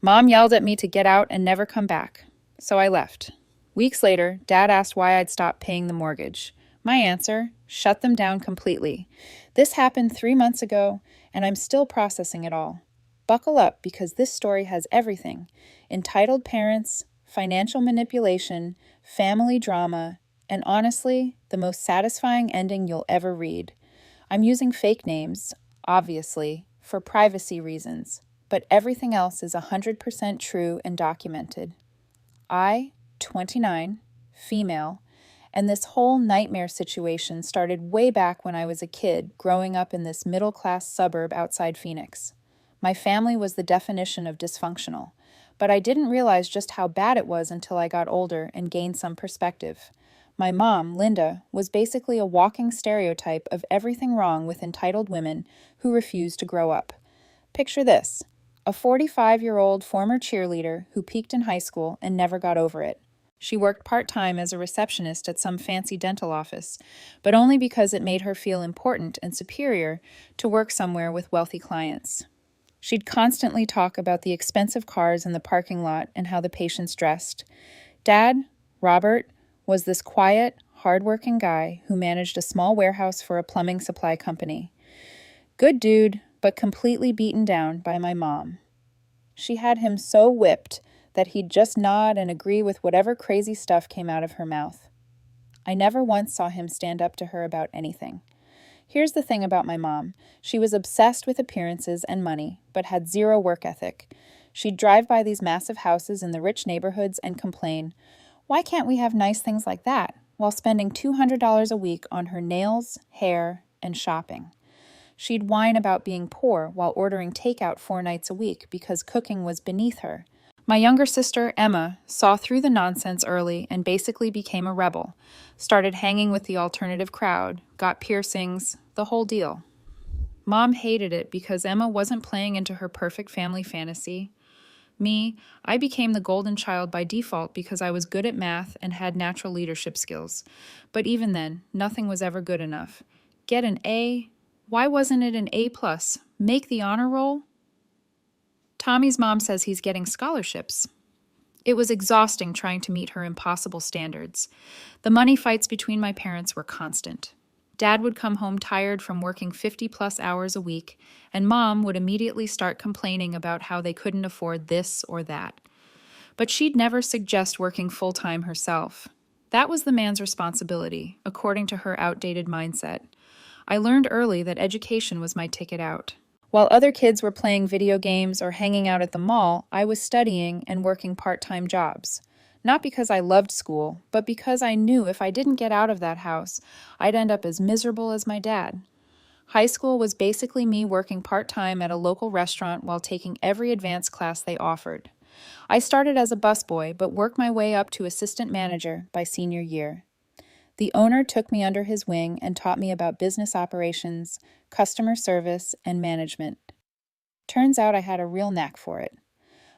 Mom yelled at me to get out and never come back, so I left. Weeks later, Dad asked why I'd stopped paying the mortgage. My answer: shut them down completely. This happened 3 months ago, and I'm still processing it all. Buckle up, because this story has everything: entitled parents, financial manipulation, family drama, and honestly, the most satisfying ending you'll ever read. I'm using fake names, obviously, for privacy reasons, but everything else is 100% true and documented. I, 29, female, and this whole nightmare situation started way back when I was a kid growing up in this middle-class suburb outside Phoenix. My family was the definition of dysfunctional, but I didn't realize just how bad it was until I got older and gained some perspective. My mom, Linda, was basically a walking stereotype of everything wrong with entitled women who refuse to grow up. Picture this: a 45-year-old former cheerleader who peaked in high school and never got over it. She worked part-time as a receptionist at some fancy dental office, but only because it made her feel important and superior to work somewhere with wealthy clients. She'd constantly talk about the expensive cars in the parking lot and how the patients dressed. Dad, Robert, was this quiet, hard-working guy who managed a small warehouse for a plumbing supply company. Good dude, but completely beaten down by my mom. She had him so whipped that he'd just nod and agree with whatever crazy stuff came out of her mouth. I never once saw him stand up to her about anything. Here's the thing about my mom: she was obsessed with appearances and money, but had zero work ethic. She'd drive by these massive houses in the rich neighborhoods and complain, "Why can't we have nice things like that?" while spending $200 a week on her nails, hair, and shopping. She'd whine about being poor while ordering takeout 4 nights a week because cooking was beneath her. My younger sister, Emma, saw through the nonsense early and basically became a rebel. Started hanging with the alternative crowd, got piercings, the whole deal. Mom hated it because Emma wasn't playing into her perfect family fantasy. Me, I became the golden child by default because I was good at math and had natural leadership skills. But even then, nothing was ever good enough. Get an A? Why wasn't it an A+? Make the honor roll? Tommy's mom says he's getting scholarships. It was exhausting trying to meet her impossible standards. The money fights between my parents were constant. Dad would come home tired from working 50+ hours a week, and Mom would immediately start complaining about how they couldn't afford this or that. But she'd never suggest working full-time herself. That was the man's responsibility, according to her outdated mindset. I learned early that education was my ticket out. While other kids were playing video games or hanging out at the mall, I was studying and working part-time jobs. Not because I loved school, but because I knew if I didn't get out of that house, I'd end up as miserable as my dad. High school was basically me working part-time at a local restaurant while taking every advanced class they offered. I started as a busboy, but worked my way up to assistant manager by senior year. The owner took me under his wing and taught me about business operations, customer service, and management. Turns out I had a real knack for it.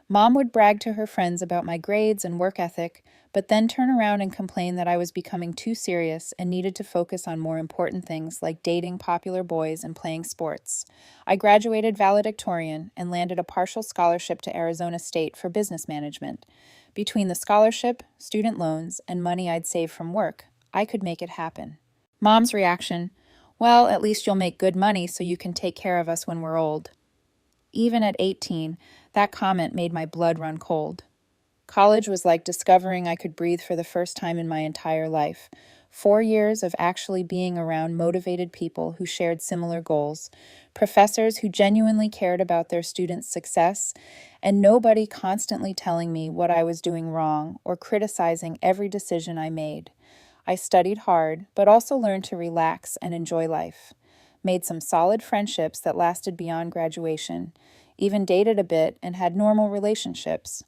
Mom would brag to her friends about my grades and work ethic, but then turn around and complain that I was becoming too serious and needed to focus on more important things like dating popular boys and playing sports. I graduated valedictorian and landed a partial scholarship to Arizona State for business management. Between the scholarship, student loans, and money I'd saved from work, I could make it happen. Mom's reaction: "Well, at least you'll make good money so you can take care of us when we're old." Even at 18, that comment made my blood run cold. College was like discovering I could breathe for the first time in my entire life. 4 years of actually being around motivated people who shared similar goals, professors who genuinely cared about their students' success, and nobody constantly telling me what I was doing wrong or criticizing every decision I made. I studied hard, but also learned to relax and enjoy life. Made some solid friendships that lasted beyond graduation, even dated a bit and had normal relationships.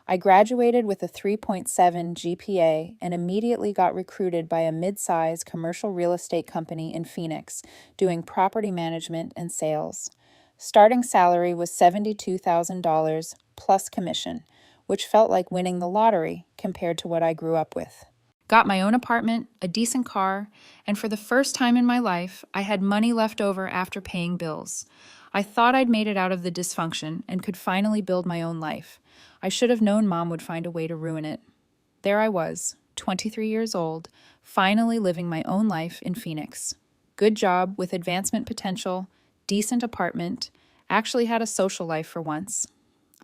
I graduated with a 3.7 GPA and immediately got recruited by a mid-size commercial real estate company in Phoenix, doing property management and sales. Starting salary was $72,000 plus commission, which felt like winning the lottery compared to what I grew up with. Got my own apartment, a decent car, and for the first time in my life, I had money left over after paying bills. I thought I'd made it out of the dysfunction and could finally build my own life. I should have known Mom would find a way to ruin it. There I was, 23 years old, finally living my own life in Phoenix. Good job with advancement potential, decent apartment, actually had a social life for once.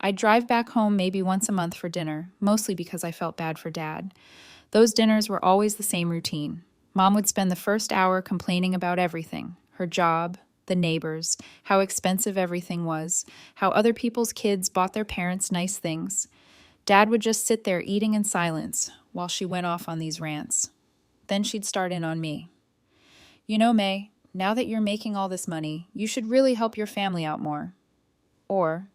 I'd drive back home maybe once a month for dinner, mostly because I felt bad for Dad. Those dinners were always the same routine. Mom would spend the first hour complaining about everything, her job, the neighbors, how expensive everything was, how other people's kids bought their parents nice things. Dad would just sit there eating in silence while she went off on these rants. Then she'd start in on me. You know, May, now that you're making all this money, you should really help your family out more. Or,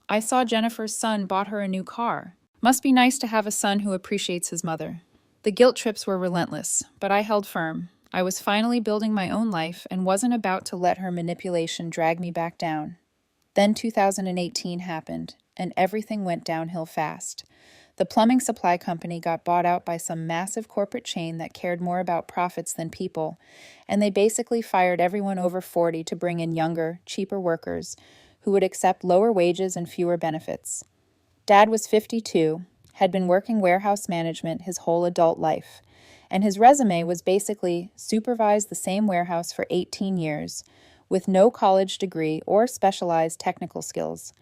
I saw Jennifer's son bought her a new car. Must be nice to have a son who appreciates his mother. The guilt trips were relentless, but I held firm. I was finally building my own life and wasn't about to let her manipulation drag me back down. Then 2018 happened, and everything went downhill fast. The plumbing supply company got bought out by some massive corporate chain that cared more about profits than people, and they basically fired everyone over 40 to bring in younger, cheaper workers who would accept lower wages and fewer benefits. Dad was 52, had been working warehouse management his whole adult life, and his resume was basically supervised the same warehouse for 18 years, with no college degree or specialized technical skills.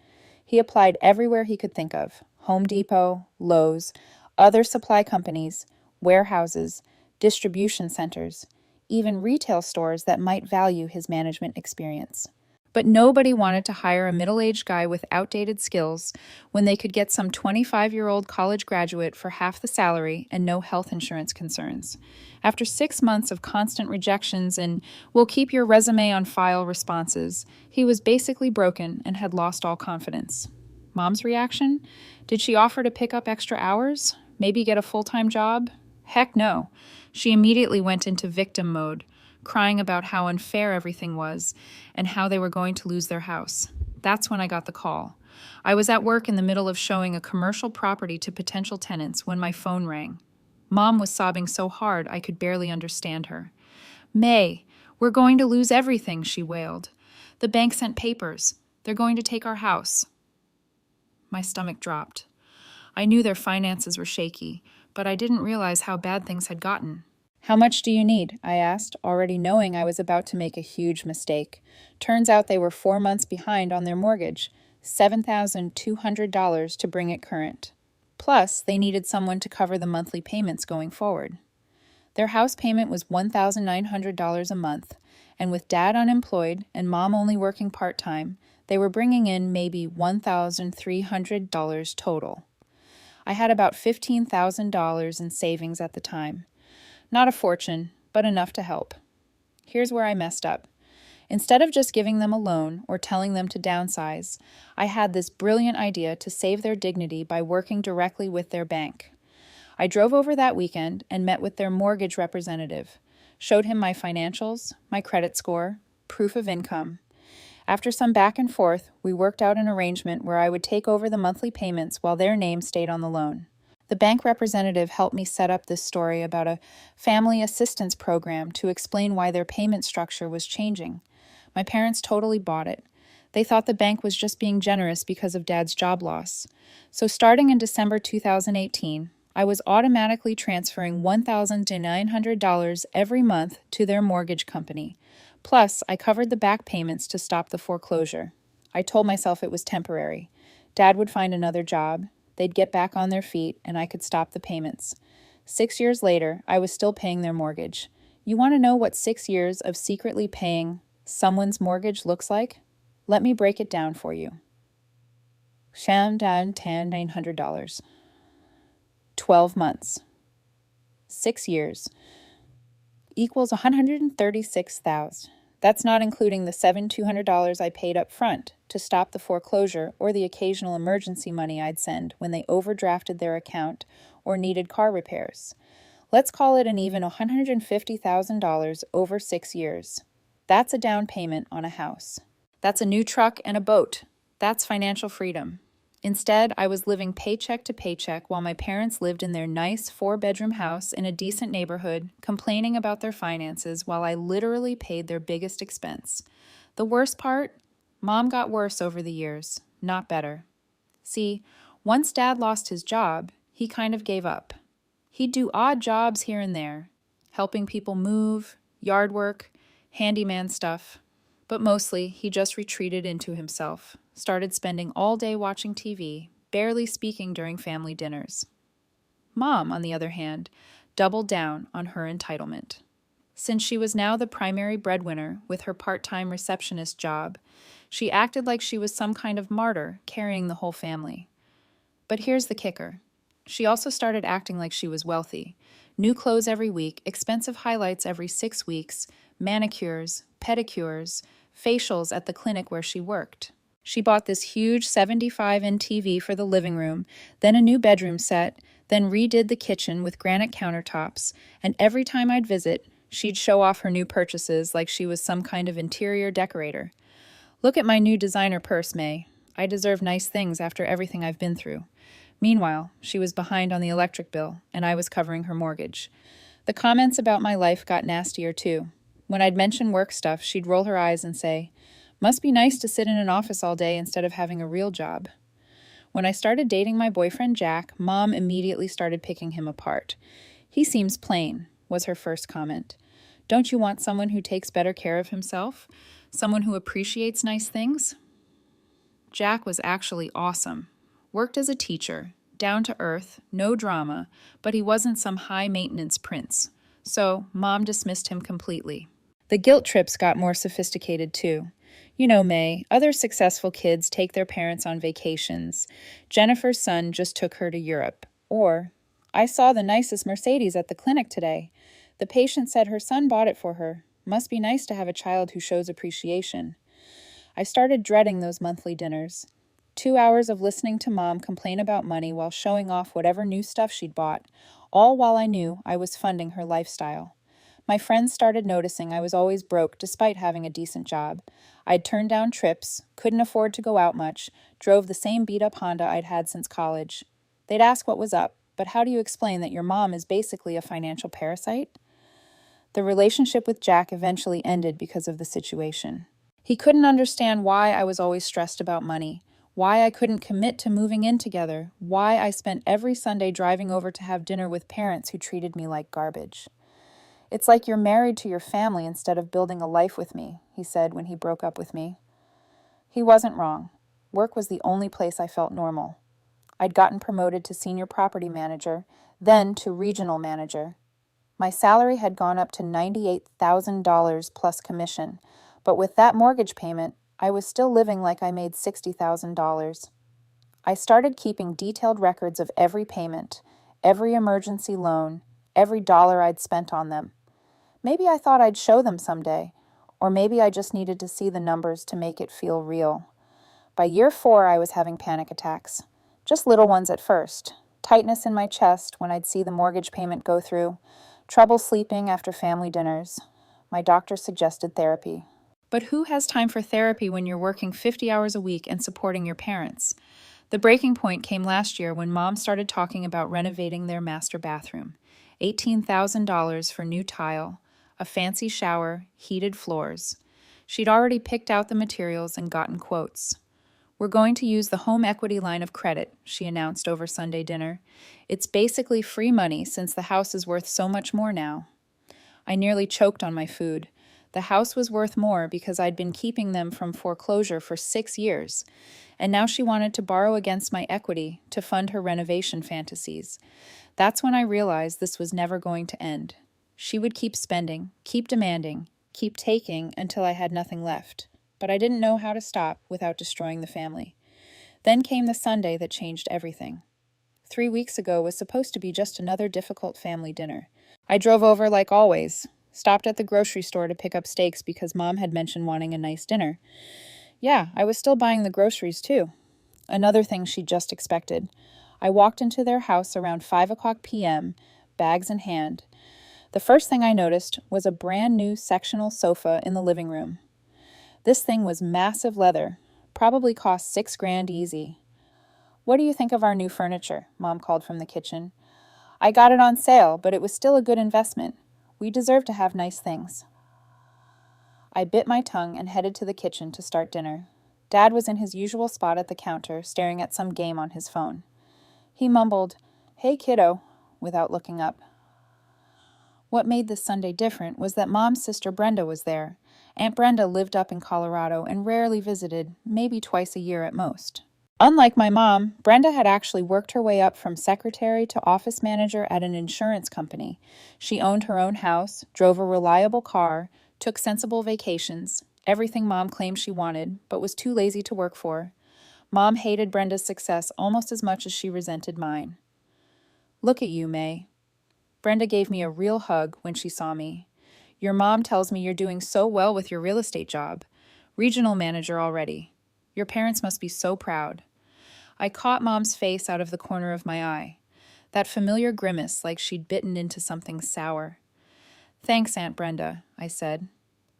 He applied everywhere he could think of: Home Depot, Lowe's, other supply companies, warehouses, distribution centers, even retail stores that might value his management experience. But nobody wanted to hire a middle-aged guy with outdated skills when they could get some 25-year-old college graduate for half the salary and no health insurance concerns. After 6 months of constant rejections and "we'll keep your resume on file" responses, he was basically broken and had lost all confidence. Mom's reaction? Did she offer to pick up extra hours? Maybe get a full-time job? Heck no. She immediately went into victim mode, crying about how unfair everything was and how they were going to lose their house. That's when I got the call. I was at work in the middle of showing a commercial property to potential tenants when my phone rang. Mom was sobbing so hard I could barely understand her. "May, we're going to lose everything," she wailed. "The bank sent papers. They're going to take our house." My stomach dropped. I knew their finances were shaky, but I didn't realize how bad things had gotten. "How much do you need?" I asked, already knowing I was about to make a huge mistake. Turns out they were 4 months behind on their mortgage, $7,200 to bring it current. Plus, they needed someone to cover the monthly payments going forward. Their house payment was $1,900 a month, and with Dad unemployed and Mom only working part-time, they were bringing in maybe $1,300 total. I had about $15,000 in savings at the time. Not a fortune, but enough to help. Here's where I messed up. Instead of just giving them a loan or telling them to downsize, I had this brilliant idea to save their dignity by working directly with their bank. I drove over that weekend and met with their mortgage representative, showed him my financials, my credit score, proof of income. After some back and forth, we worked out an arrangement where I would take over the monthly payments while their name stayed on the loan. The bank representative helped me set up this story about a family assistance program to explain why their payment structure was changing. My parents totally bought it. They thought the bank was just being generous because of Dad's job loss. So starting in December 2018, I was automatically transferring $1,900 every month to their mortgage company. Plus, I covered the back payments to stop the foreclosure. I told myself it was temporary. Dad would find another job, they'd get back on their feet, and I could stop the payments. 6 years later, I was still paying their mortgage. You want to know what 6 years of secretly paying someone's mortgage looks like? Let me break it down for you. $900. 12 months. 6 years. Equals $136,000. That's not including the $7,200 I paid up front to stop the foreclosure or the occasional emergency money I'd send when they overdrafted their account or needed car repairs. Let's call it an even $150,000 over 6 years. That's a down payment on a house. That's a new truck and a boat. That's financial freedom. Instead, I was living paycheck to paycheck while my parents lived in their nice 4-bedroom house in a decent neighborhood, complaining about their finances while I literally paid their biggest expense. The worst part? Mom got worse over the years, not better. See, once Dad lost his job, he kind of gave up. He'd do odd jobs here and there, helping people move, yard work, handyman stuff. But mostly, he just retreated into himself, started spending all day watching TV, barely speaking during family dinners. Mom, on the other hand, doubled down on her entitlement. Since she was now the primary breadwinner with her part-time receptionist job, she acted like she was some kind of martyr carrying the whole family. But here's the kicker. She also started acting like she was wealthy. New clothes every week, expensive highlights every 6 weeks, manicures, pedicures, facials at the clinic where she worked. She bought this huge 75-inch TV for the living room, then a new bedroom set, then redid the kitchen with granite countertops, and every time I'd visit, she'd show off her new purchases like she was some kind of interior decorator. Look at my new designer purse, May. I deserve nice things after everything I've been through. Meanwhile, she was behind on the electric bill, and I was covering her mortgage. The comments about my life got nastier, too. When I'd mention work stuff, she'd roll her eyes and say, "Must be nice to sit in an office all day instead of having a real job." When I started dating my boyfriend Jack, Mom immediately started picking him apart. "He seems plain," was her first comment. "Don't you want someone who takes better care of himself? Someone who appreciates nice things?" Jack was actually awesome. Worked as a teacher, down to earth, no drama, but he wasn't some high-maintenance prince. So, Mom dismissed him completely. The guilt trips got more sophisticated, too. You know, May, other successful kids take their parents on vacations. Jennifer's son just took her to Europe. Or, "I saw the nicest Mercedes at the clinic today. The patient said her son bought it for her. Must be nice to have a child who shows appreciation." I started dreading those monthly dinners. 2 hours of listening to Mom complain about money while showing off whatever new stuff she'd bought, all while I knew I was funding her lifestyle. My friends started noticing I was always broke despite having a decent job. I'd turned down trips, couldn't afford to go out much, drove the same beat-up Honda I'd had since college. They'd ask what was up, but how do you explain that your mom is basically a financial parasite? The relationship with Jack eventually ended because of the situation. He couldn't understand why I was always stressed about money, why I couldn't commit to moving in together, why I spent every Sunday driving over to have dinner with parents who treated me like garbage. "It's like you're married to your family instead of building a life with me," he said when he broke up with me. He wasn't wrong. Work was the only place I felt normal. I'd gotten promoted to senior property manager, then to regional manager. My salary had gone up to $98,000 plus commission, but with that mortgage payment, I was still living like I made $60,000. I started keeping detailed records of every payment, every emergency loan, every dollar I'd spent on them. Maybe I thought I'd show them someday, or maybe I just needed to see the numbers to make it feel real. By year 4, I was having panic attacks. Just little ones at first. Tightness in my chest when I'd see the mortgage payment go through. Trouble sleeping after family dinners. My doctor suggested therapy. But who has time for therapy when you're working 50 hours a week and supporting your parents? The breaking point came last year when Mom started talking about renovating their master bathroom. $18,000 for new tile, a fancy shower, heated floors. She'd already picked out the materials and gotten quotes. "We're going to use the home equity line of credit," she announced over Sunday dinner. "It's basically free money since the house is worth so much more now." I nearly choked on my food. The house was worth more because I'd been keeping them from foreclosure for 6 years, and now she wanted to borrow against my equity to fund her renovation fantasies. That's when I realized this was never going to end. She would keep spending, keep demanding, keep taking until I had nothing left. But I didn't know how to stop without destroying the family. Then came the Sunday that changed everything. 3 weeks ago was supposed to be just another difficult family dinner. I drove over like always, stopped at the grocery store to pick up steaks because Mom had mentioned wanting a nice dinner. Yeah, I was still buying the groceries too. Another thing she just expected. I walked into their house around 5 p.m., bags in hand. The first thing I noticed was a brand new sectional sofa in the living room. This thing was massive leather, probably cost $6,000 easy. "What do you think of our new furniture?" Mom called from the kitchen. "I got it on sale, but it was still a good investment. We deserve to have nice things." I bit my tongue and headed to the kitchen to start dinner. Dad was in his usual spot at the counter, staring at some game on his phone. He mumbled, "Hey, kiddo," without looking up. What made this Sunday different was that Mom's sister Brenda was there. Aunt Brenda lived up in Colorado and rarely visited, maybe twice a year at most. Unlike my mom, Brenda had actually worked her way up from secretary to office manager at an insurance company. She owned her own house, drove a reliable car, took sensible vacations, everything Mom claimed she wanted, but was too lazy to work for. Mom hated Brenda's success almost as much as she resented mine. "Look at you, May." Brenda gave me a real hug when she saw me. "Your mom tells me you're doing so well with your real estate job. Regional manager already. Your parents must be so proud." I caught Mom's face out of the corner of my eye. That familiar grimace like she'd bitten into something sour. "Thanks, Aunt Brenda," I said.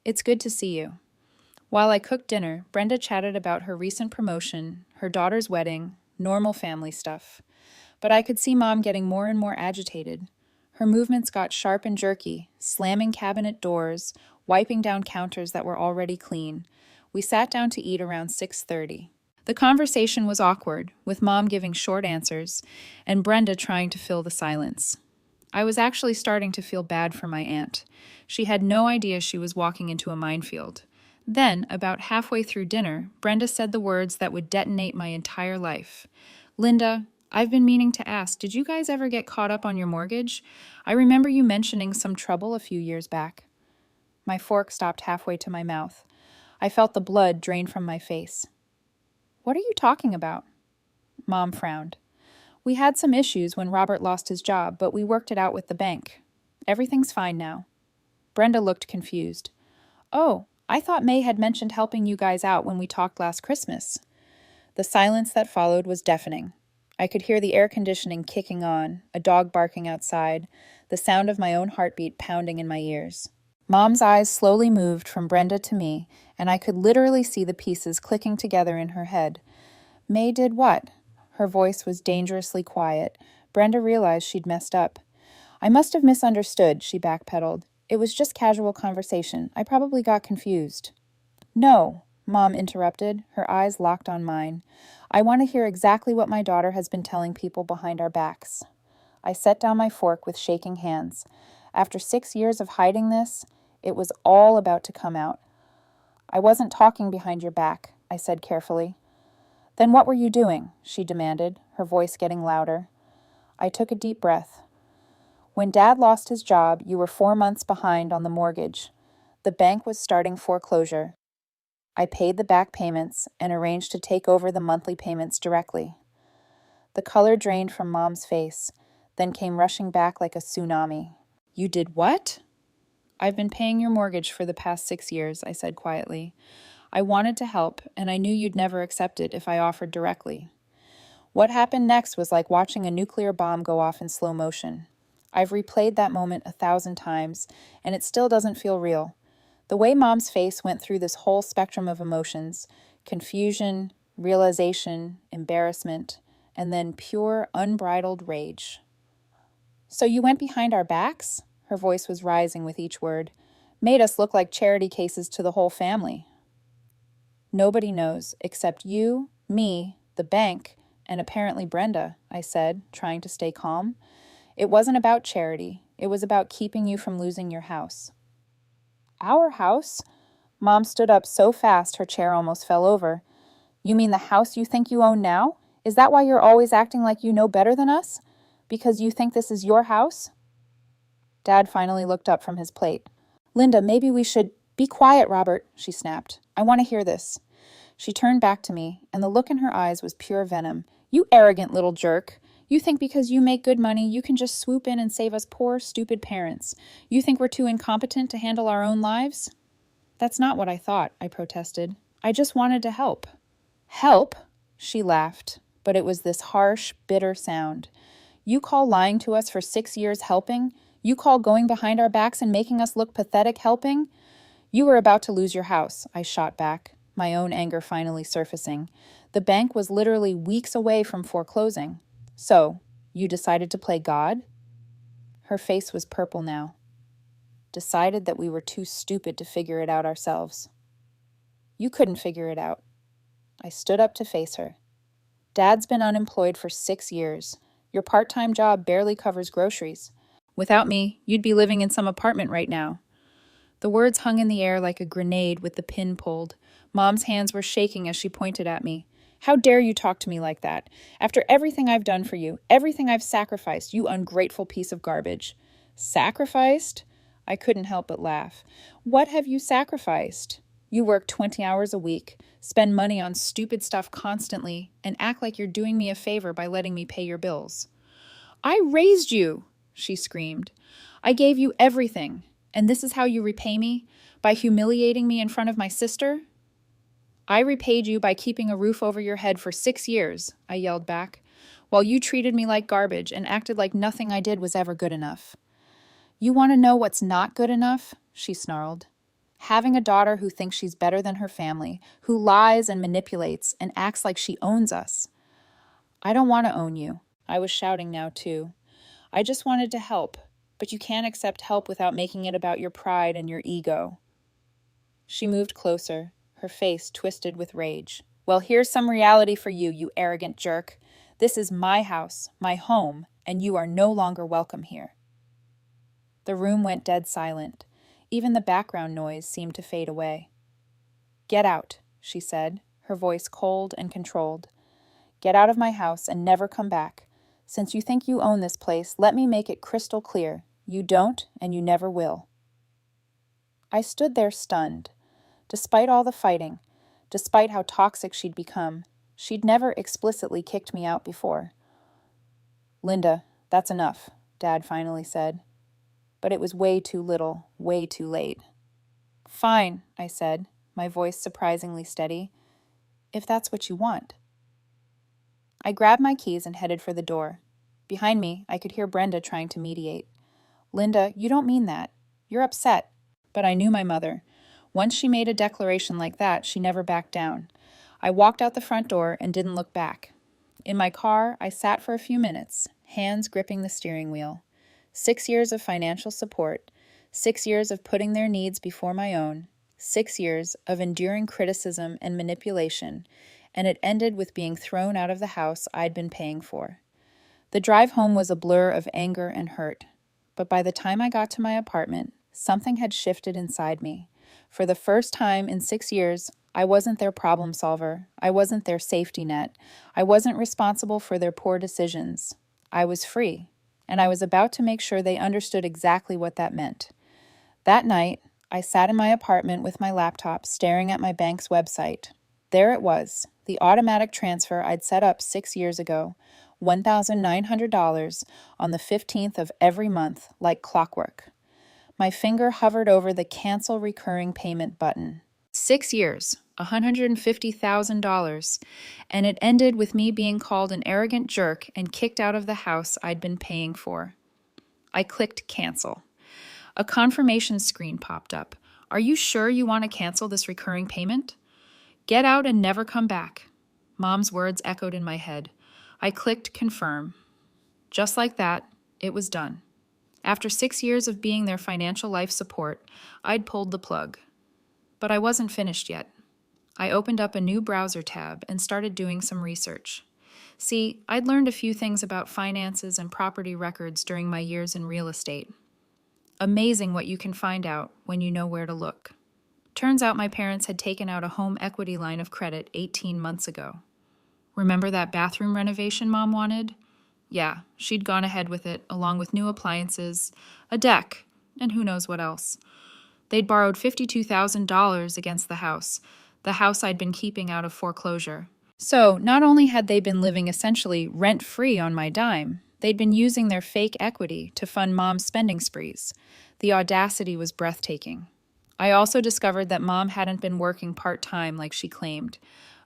"It's good to see you." While I cooked dinner, Brenda chatted about her recent promotion, her daughter's wedding, normal family stuff. But I could see Mom getting more and more agitated. Her movements got sharp and jerky, slamming cabinet doors, wiping down counters that were already clean. We sat down to eat around 6:30. The conversation was awkward, with Mom giving short answers, and Brenda trying to fill the silence. I was actually starting to feel bad for my aunt. She had no idea she was walking into a minefield. Then, about halfway through dinner, Brenda said the words that would detonate my entire life. "Linda, I've been meaning to ask, did you guys ever get caught up on your mortgage? I remember you mentioning some trouble a few years back." My fork stopped halfway to my mouth. I felt the blood drain from my face. "What are you talking about?" Mom frowned. "We had some issues when Robert lost his job, but we worked it out with the bank. Everything's fine now." Brenda looked confused. "Oh, I thought May had mentioned helping you guys out when we talked last Christmas." The silence that followed was deafening. I could hear the air conditioning kicking on, a dog barking outside, the sound of my own heartbeat pounding in my ears. Mom's eyes slowly moved from Brenda to me, and I could literally see the pieces clicking together in her head. "May did what?" Her voice was dangerously quiet. Brenda realized she'd messed up. "I must have misunderstood," she backpedaled. "It was just casual conversation. I probably got confused." "No," Mom interrupted, her eyes locked on mine. "I want to hear exactly what my daughter has been telling people behind our backs." I set down my fork with shaking hands. After 6 years of hiding this, it was all about to come out. "I wasn't talking behind your back," I said carefully. "Then what were you doing?" she demanded, her voice getting louder. I took a deep breath. "When Dad lost his job, you were 4 months behind on the mortgage. The bank was starting foreclosure. I paid the back payments and arranged to take over the monthly payments directly." The color drained from Mom's face, then came rushing back like a tsunami. "You did what?" "I've been paying your mortgage for the past 6 years," I said quietly. "I wanted to help, and I knew you'd never accept it if I offered directly." What happened next was like watching a nuclear bomb go off in slow motion. I've replayed that moment 1,000 times, and it still doesn't feel real. The way Mom's face went through this whole spectrum of emotions, confusion, realization, embarrassment, and then pure, unbridled rage. "So you went behind our backs?" Her voice was rising with each word. "Made us look like charity cases to the whole family." "Nobody knows, except you, me, the bank, and apparently Brenda," I said, trying to stay calm. "It wasn't about charity. It was about keeping you from losing your house." "Our house?" Mom stood up so fast her chair almost fell over. "You mean the house you think you own now? Is that why you're always acting like you know better than us? Because you think this is your house?" Dad finally looked up from his plate. "Linda, maybe we should—" "Be quiet, Robert," she snapped. "I want to hear this." She turned back to me, and the look in her eyes was pure venom. "You arrogant little jerk. You think because you make good money, you can just swoop in and save us poor, stupid parents. You think we're too incompetent to handle our own lives?" "That's not what I thought," I protested. "I just wanted to help." "Help?" She laughed, but it was this harsh, bitter sound. "You call lying to us for 6 years helping? You call going behind our backs and making us look pathetic helping?" "You were about to lose your house," I shot back, my own anger finally surfacing. "The bank was literally weeks away from foreclosing. So, you decided to play God?" Her face was purple now. "Decided that we were too stupid to figure it out ourselves." "You couldn't figure it out." I stood up to face her. Dad's been unemployed for 6 years. Your part-time job barely covers groceries. Without me, you'd be living in some apartment right now. The words hung in the air like a grenade with the pin pulled. Mom's hands were shaking as she pointed at me. How dare you talk to me like that? After everything I've done for you, everything I've sacrificed, you ungrateful piece of garbage. Sacrificed? I couldn't help but laugh. What have you sacrificed? You work 20 hours a week, spend money on stupid stuff constantly, and act like you're doing me a favor by letting me pay your bills. I raised you, she screamed. I gave you everything, and this is how you repay me? By humiliating me in front of my sister? I repaid you by keeping a roof over your head for 6 years, I yelled back, while you treated me like garbage and acted like nothing I did was ever good enough. You want to know what's not good enough? She snarled. Having a daughter who thinks she's better than her family, who lies and manipulates and acts like she owns us. I don't want to own you. I was shouting now, too. I just wanted to help, but you can't accept help without making it about your pride and your ego. She moved closer, her face twisted with rage. Well, here's some reality for you, you arrogant jerk. This is my house, my home, and you are no longer welcome here. The room went dead silent. Even the background noise seemed to fade away. Get out, she said, her voice cold and controlled. Get out of my house and never come back. Since you think you own this place, let me make it crystal clear. You don't, and you never will. I stood there stunned. Despite all the fighting, despite how toxic she'd become, she'd never explicitly kicked me out before. Linda, that's enough, Dad finally said. But it was way too little, way too late. Fine, I said, my voice surprisingly steady. If that's what you want. I grabbed my keys and headed for the door. Behind me, I could hear Brenda trying to mediate. Linda, you don't mean that. You're upset. But I knew my mother. Once she made a declaration like that, she never backed down. I walked out the front door and didn't look back. In my car, I sat for a few minutes, hands gripping the steering wheel. 6 years of financial support, 6 years of putting their needs before my own, 6 years of enduring criticism and manipulation, and it ended with being thrown out of the house I'd been paying for. The drive home was a blur of anger and hurt, but by the time I got to my apartment, something had shifted inside me. For the first time in 6 years, I wasn't their problem solver. I wasn't their safety net. I wasn't responsible for their poor decisions. I was free, and I was about to make sure they understood exactly what that meant. That night, I sat in my apartment with my laptop staring at my bank's website. There it was, the automatic transfer I'd set up 6 years ago, $1,900 on the 15th of every month, like clockwork. My finger hovered over the cancel recurring payment button. 6 years, $150,000, and it ended with me being called an arrogant jerk and kicked out of the house I'd been paying for. I clicked cancel. A confirmation screen popped up. Are you sure you want to cancel this recurring payment? Get out and never come back. Mom's words echoed in my head. I clicked confirm. Just like that, it was done. After 6 years of being their financial life support, I'd pulled the plug. But I wasn't finished yet. I opened up a new browser tab and started doing some research. See, I'd learned a few things about finances and property records during my years in real estate. Amazing what you can find out when you know where to look. Turns out my parents had taken out a home equity line of credit 18 months ago. Remember that bathroom renovation Mom wanted? Yeah, she'd gone ahead with it, along with new appliances, a deck, and who knows what else. They'd borrowed $52,000 against the house I'd been keeping out of foreclosure. So, not only had they been living essentially rent-free on my dime, they'd been using their fake equity to fund Mom's spending sprees. The audacity was breathtaking. I also discovered that Mom hadn't been working part-time like she claimed.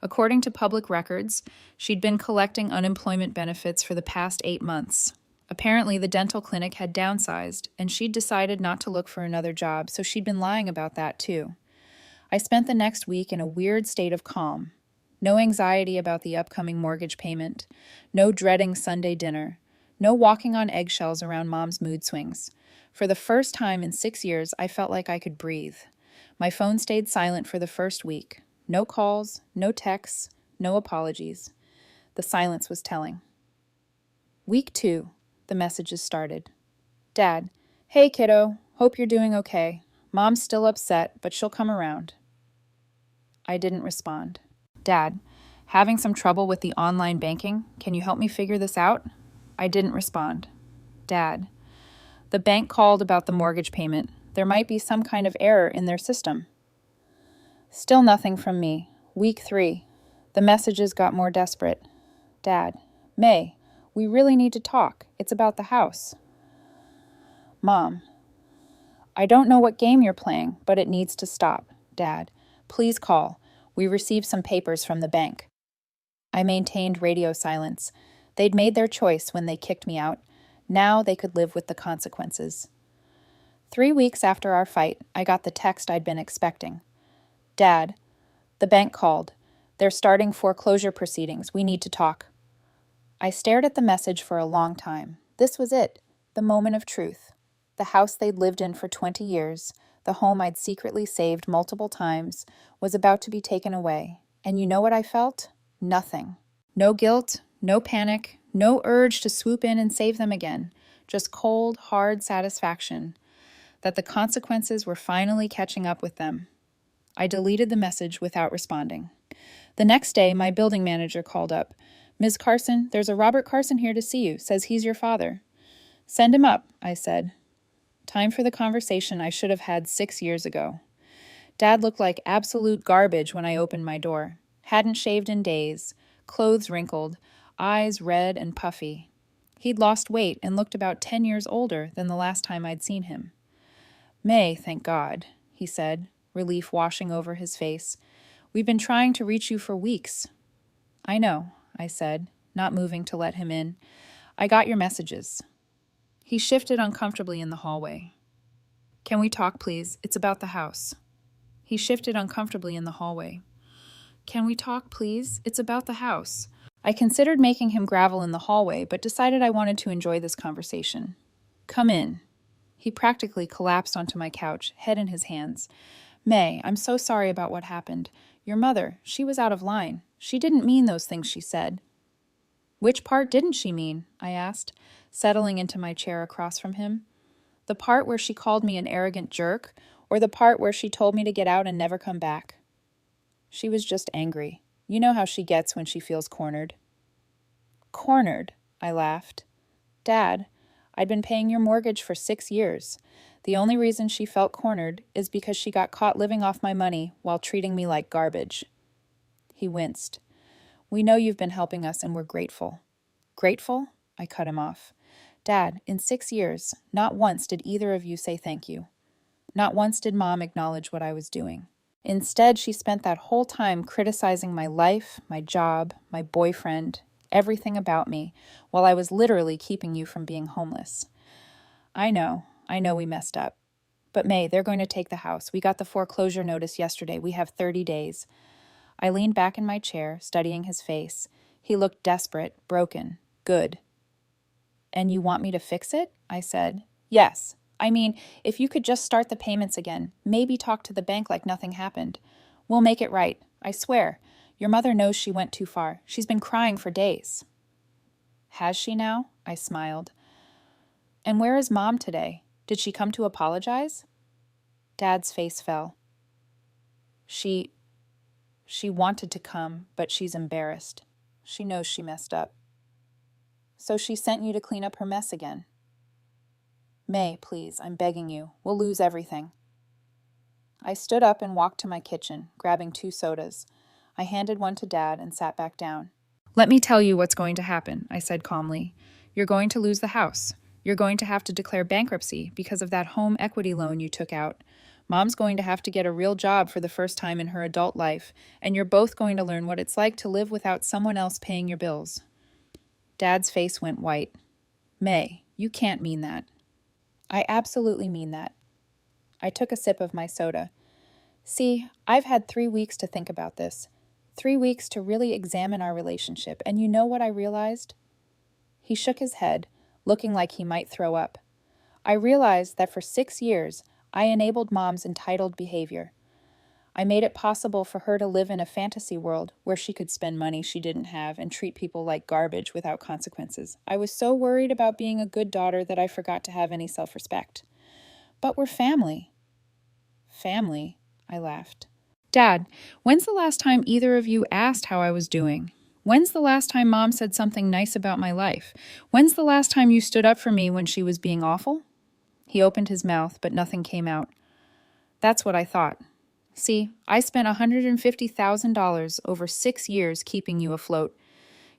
According to public records, she'd been collecting unemployment benefits for the past 8 months. Apparently, the dental clinic had downsized, and she'd decided not to look for another job, so she'd been lying about that too. I spent the next week in a weird state of calm. No anxiety about the upcoming mortgage payment, no dreading Sunday dinner, no walking on eggshells around Mom's mood swings. For the first time in 6 years, I felt like I could breathe. My phone stayed silent for the first week. No calls, no texts, No apologies. The silence was telling. Week 2, the messages started. Dad, hey kiddo, hope you're doing okay. Mom's still upset, but she'll come around. I didn't respond. Dad, having some trouble with the online banking. Can you help me figure this out? I didn't respond. Dad, the bank called about the mortgage payment. There might be some kind of error in their system. Still nothing from me. Week 3. The messages got more desperate. Dad, May, we really need to talk. It's about the house. Mom, I don't know what game you're playing, but it needs to stop. Dad, please call. We received some papers from the bank. I maintained radio silence. They'd made their choice when they kicked me out. Now they could live with the consequences. 3 weeks after our fight, I got the text I'd been expecting. Dad, the bank called. They're starting foreclosure proceedings. We need to talk. I stared at the message for a long time. This was it, the moment of truth. The house they'd lived in for 20 years, the home I'd secretly saved multiple times, was about to be taken away. And you know what I felt? Nothing. No guilt, no panic, no urge to swoop in and save them again. Just cold, hard satisfaction that the consequences were finally catching up with them. I deleted the message without responding. The next day, my building manager called up. Ms. Carson, there's a Robert Carson here to see you. Says he's your father. Send him up, I said. Time for the conversation I should have had 6 years ago. Dad looked like absolute garbage when I opened my door. Hadn't shaved in days, clothes wrinkled, eyes red and puffy. He'd lost weight and looked about 10 years older than the last time I'd seen him. May, thank God, he said, relief washing over his face. We've been trying to reach you for weeks. I know, I said, not moving to let him in. I got your messages. He shifted uncomfortably in the hallway. Can we talk, please? It's about the house. He shifted uncomfortably in the hallway. Can we talk, please? It's about the house. I considered making him gravel in the hallway, but decided I wanted to enjoy this conversation. Come in. He practically collapsed onto my couch, head in his hands. May, I'm so sorry about what happened. Your mother, she was out of line. She didn't mean those things she said. Which part didn't she mean? I asked, settling into my chair across from him. The part where she called me an arrogant jerk, or the part where she told me to get out and never come back? She was just angry. You know how she gets when she feels cornered. Cornered? I laughed. Dad, I'd been paying your mortgage for 6 years. The only reason she felt cornered is because she got caught living off my money while treating me like garbage. He winced. We know you've been helping us and we're grateful. Grateful? I cut him off. Dad, in 6 years, not once did either of you say thank you. Not once did Mom acknowledge what I was doing. Instead, she spent that whole time criticizing my life, my job, my boyfriend, everything about me, while I was literally keeping you from being homeless. I know we messed up. But May, they're going to take the house. We got the foreclosure notice yesterday. We have 30 days. I leaned back in my chair, studying his face. He looked desperate, broken, good. And you want me to fix it? I said. Yes. I mean, if you could just start the payments again, maybe talk to the bank like nothing happened. We'll make it right. I swear. Your mother knows she went too far. She's been crying for days. Has she now? I smiled. And where is Mom today? Did she come to apologize? Dad's face fell. She wanted to come, but she's embarrassed. She knows she messed up. So she sent you to clean up her mess again. May, please, I'm begging you. We'll lose everything. I stood up and walked to my kitchen, grabbing 2 sodas. I handed one to Dad and sat back down. Let me tell you what's going to happen, I said calmly. You're going to lose the house. You're going to have to declare bankruptcy because of that home equity loan you took out. Mom's going to have to get a real job for the first time in her adult life, and you're both going to learn what it's like to live without someone else paying your bills. Dad's face went white. May, you can't mean that. I absolutely mean that. I took a sip of my soda. See, I've had 3 weeks to think about this. 3 weeks to really examine our relationship, and you know what I realized? He shook his head, looking like he might throw up. I realized that for 6 years, I enabled Mom's entitled behavior. I made it possible for her to live in a fantasy world where she could spend money she didn't have and treat people like garbage without consequences. I was so worried about being a good daughter that I forgot to have any self-respect. But we're family. Family, I laughed. Dad, when's the last time either of you asked how I was doing? When's the last time Mom said something nice about my life? When's the last time you stood up for me when she was being awful? He opened his mouth, but nothing came out. That's what I thought. See, I spent $150,000 over 6 years keeping you afloat.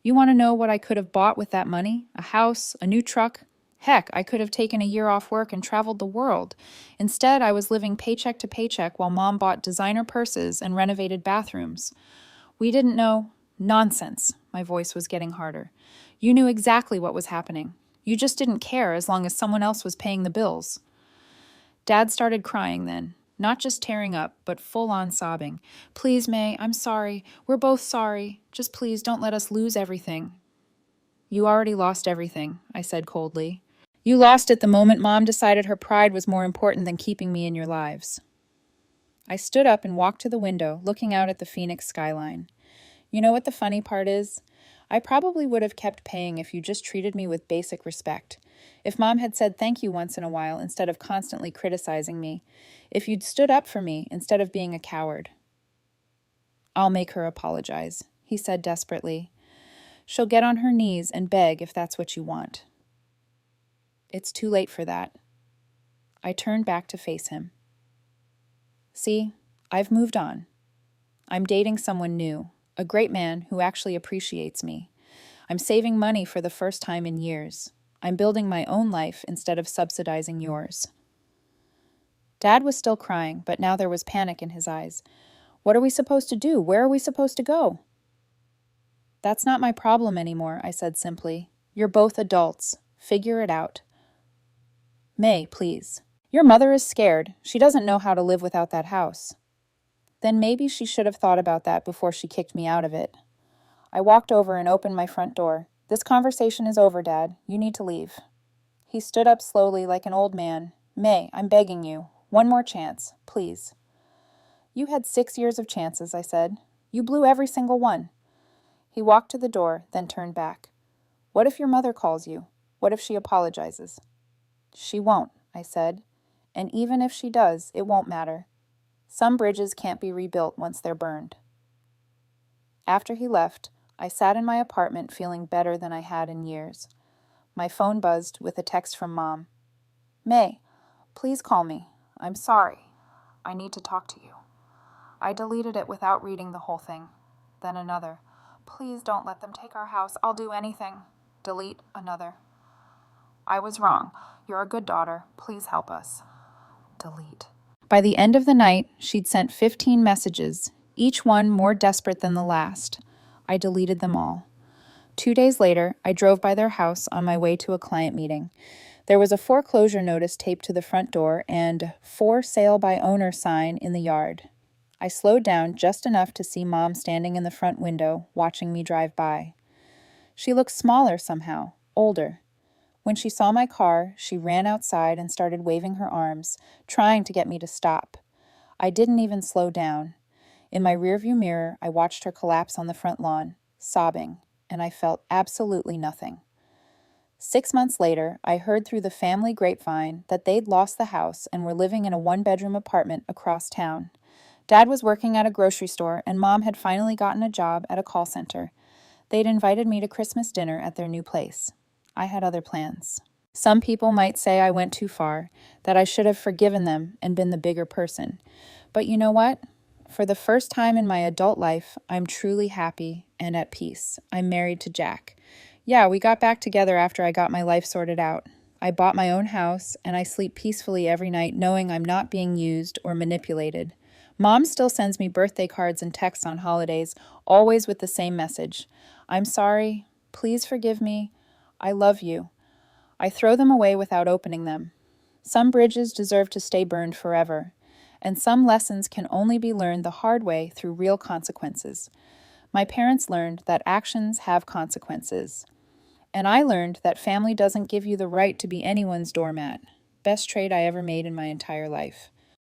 You want to know what I could have bought with that money? A house, a new truck? Heck, I could have taken a year off work and traveled the world. Instead, I was living paycheck to paycheck while Mom bought designer purses and renovated bathrooms. We didn't know. Nonsense. My voice was getting harder. You knew exactly what was happening. You just didn't care as long as someone else was paying the bills. Dad started crying then. Not just tearing up, but full-on sobbing. Please, May, I'm sorry. We're both sorry. Just please don't let us lose everything. You already lost everything, I said coldly. You lost it the moment Mom decided her pride was more important than keeping me in your lives. I stood up and walked to the window, looking out at the Phoenix skyline. You know what the funny part is? I probably would have kept paying if you just treated me with basic respect. If Mom had said thank you once in a while instead of constantly criticizing me. If you'd stood up for me instead of being a coward. I'll make her apologize, he said desperately. She'll get on her knees and beg if that's what you want. It's too late for that. I turned back to face him. See, I've moved on. I'm dating someone new, a great man who actually appreciates me. I'm saving money for the first time in years. I'm building my own life instead of subsidizing yours. Dad was still crying, but now there was panic in his eyes. What are we supposed to do? Where are we supposed to go? That's not my problem anymore, I said simply. You're both adults. Figure it out. May, please. Your mother is scared. She doesn't know how to live without that house. Then maybe she should have thought about that before she kicked me out of it. I walked over and opened my front door. This conversation is over, Dad. You need to leave. He stood up slowly like an old man. May, I'm begging you. One more chance, please. You had 6 years of chances, I said. You blew every single one. He walked to the door, then turned back. What if your mother calls you? What if she apologizes? She won't, I said. And even if she does, it won't matter. Some bridges can't be rebuilt once they're burned. After he left, I sat in my apartment feeling better than I had in years. My phone buzzed with a text from Mom. May, please call me. I'm sorry. I need to talk to you. I deleted it without reading the whole thing. Then another. Please don't let them take our house. I'll do anything. Delete another. I was wrong. You're a good daughter. Please help us. Delete. By the end of the night, she'd sent 15 messages, each one more desperate than the last. I deleted them all. 2 days later, I drove by their house on my way to a client meeting. There was a foreclosure notice taped to the front door and "For Sale by Owner" sign in the yard. I slowed down just enough to see Mom standing in the front window, watching me drive by. She looked smaller somehow, older. When she saw my car, she ran outside and started waving her arms, trying to get me to stop. I didn't even slow down. In my rearview mirror, I watched her collapse on the front lawn, sobbing, and I felt absolutely nothing. 6 months later, I heard through the family grapevine that they'd lost the house and were living in a one-bedroom apartment across town. Dad was working at a grocery store, and Mom had finally gotten a job at a call center. They'd invited me to Christmas dinner at their new place. I had other plans. Some people might say I went too far, that I should have forgiven them and been the bigger person. But you know what? For the first time in my adult life, I'm truly happy and at peace. I'm married to Jack. Yeah, we got back together after I got my life sorted out. I bought my own house, and I sleep peacefully every night knowing I'm not being used or manipulated. Mom still sends me birthday cards and texts on holidays, always with the same message. I'm sorry. Please forgive me. I love you. I throw them away without opening them. Some bridges deserve to stay burned forever, and some lessons can only be learned the hard way through real consequences. My parents learned that actions have consequences, and I learned that family doesn't give you the right to be anyone's doormat. Best trade I ever made in my entire life.